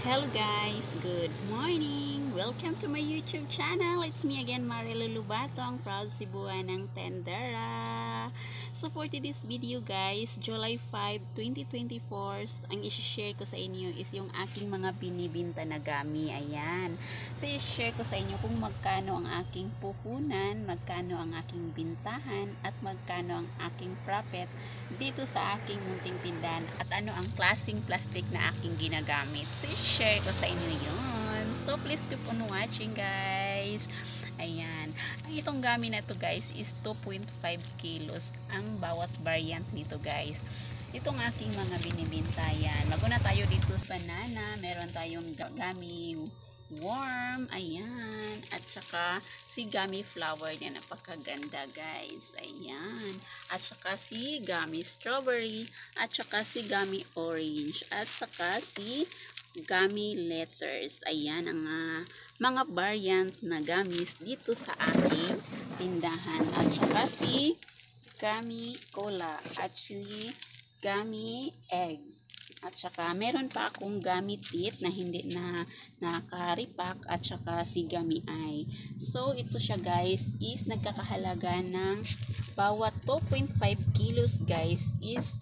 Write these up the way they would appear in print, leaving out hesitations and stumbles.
Hello guys, good morning! Welcome to my YouTube channel. It's me again, Marilu Lubatong, proud Cebuan ng Tendera. So for today's video guys, July 5, 2024, ang isi-share ko sa inyo is yung aking mga binibinta na gami. Ayan. So i-share ko sa inyo kung magkano ang aking puhunan, magkano ang aking bintahan, at magkano ang aking profit dito sa aking munting tindahan at ano ang klaseng plastic na aking ginagamit. So share ko sa inyo yun. So please keep on watching guys. Ayan. Ang itong gamit na to guys is 2.5 kilos ang bawat variant nito guys. Itong aking mga binibinta yan. Maguna tayo dito sa banana. Meron tayong gummy worm. Ayan. At saka si gummy flower na napakaganda guys. Ayan. At saka si gummy strawberry. At saka si gummy orange. At saka si gummy letters. Ayan ang mga variant na gummies dito sa aking tindahan. At saka si gummy cola at si gummy egg. At saka meron pa akong gummy teeth na hindi na nakaripak at saka si gummy eye. So ito siya guys is nagkakahalaga ng bawat 2.5 kilos guys is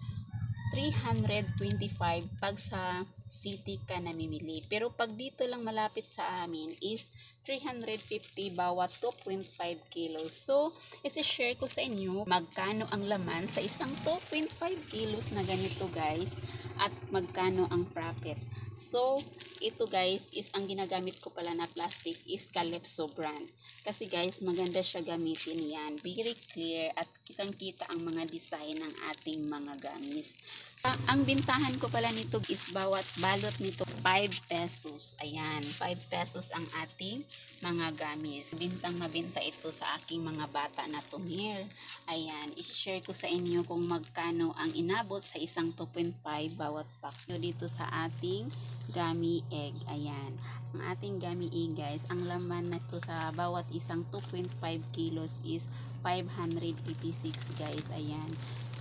325 pag sa city ka namimili. Pero pag dito lang malapit sa amin is 350 bawat 2.5 kilos. So, isi-share ko sa inyo magkano ang laman sa isang 2.5 kilos na ganito guys at magkano ang profit. So, ito guys is ang ginagamit ko pala na plastic is Calypso brand. Kasi guys, maganda siya gamitin yan. Very clear at kitang-kita ang mga design ng ating mga gamis. So, ang bintahan ko pala nito is bawat balot nito 5 pesos. Ayan, 5 pesos ang ating mga gamis. Bintang mabenta ito sa aking mga bata na tumir. Ayan, i-share ko sa inyo kung magkano ang inabot sa isang 2.5 bawat pack. Dito sa ating gummy egg. Ayan. Ang ating gummy egg guys, ang laman na ito sa bawat isang 2.5 kilos is 586 guys. Ayan.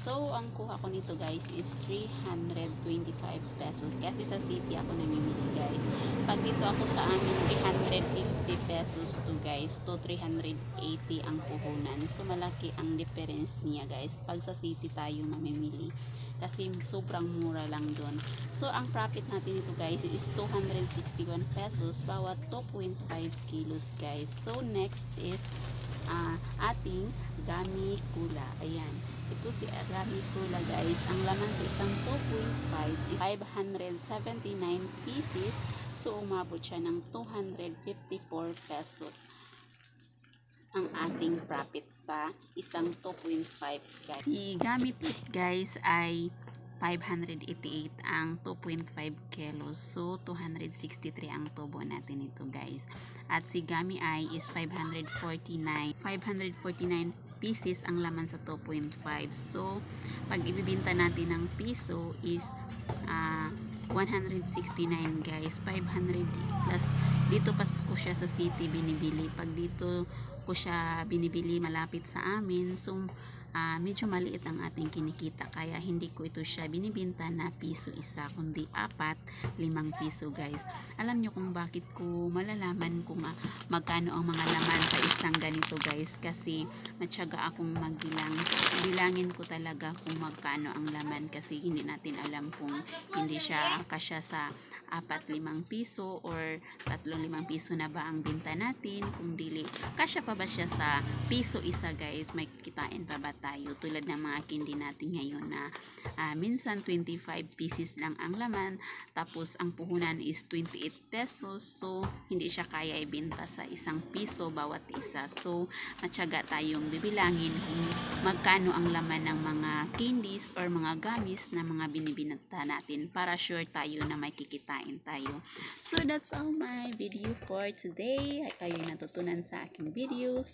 So, ang kuha ko nito guys is 325 pesos. Kasi sa city ako namimili guys. Pag dito ako sa amin, 350 pesos to guys. To 380 ang puhunan. So, malaki ang difference niya guys. Pag sa city tayo mamimili. Kasi sobrang mura lang doon. So, ang profit natin ito guys is 261 pesos bawat 2.5 kilos guys. So, next is ating gummy cola. Ayan. Ito si gummy cola guys. Ang laman sa isang 2.5 is 579 pieces. So, umabot siya ng 254 pesos ang ating profit sa isang 2.5 guys. Si gamit guys ay 588 ang 2.5 kilos. So, 263 ang tubo natin ito guys. At si gummy eye is 549 pieces ang laman sa 2.5. So, pag ibibenta natin ng piso is 169 guys. 500 plus. Dito pa ko siya sa city binibili. Pag dito ko siya binibili malapit sa amin. So, medyo maliit ang ating kinikita kaya hindi ko ito siya binibenta na piso isa kundi 4-5 piso guys. Alam nyo kung bakit ko malalaman kung magkano ang mga laman sa isang ganito guys, kasi matyaga akong magbilang. Bilangin ko talaga kung magkano ang laman kasi hindi natin alam kung hindi siya kasya sa 4-5 piso or 3-5 piso na ba ang binta natin, kung dili kasya pa ba siya sa piso isa guys, may kikitain pa ba tayo tulad ng mga candy natin ngayon na minsan 25 pieces lang ang laman tapos ang puhunan is 28 pesos. So hindi siya kaya ibenta sa isang piso bawat isa. So matyaga tayong bibilangin kung magkano ang laman ng mga candies or mga gummies na mga binibinta natin para sure tayo na may kikitain tayo. So that's all my video for today. Kayo natutunan sa aking videos.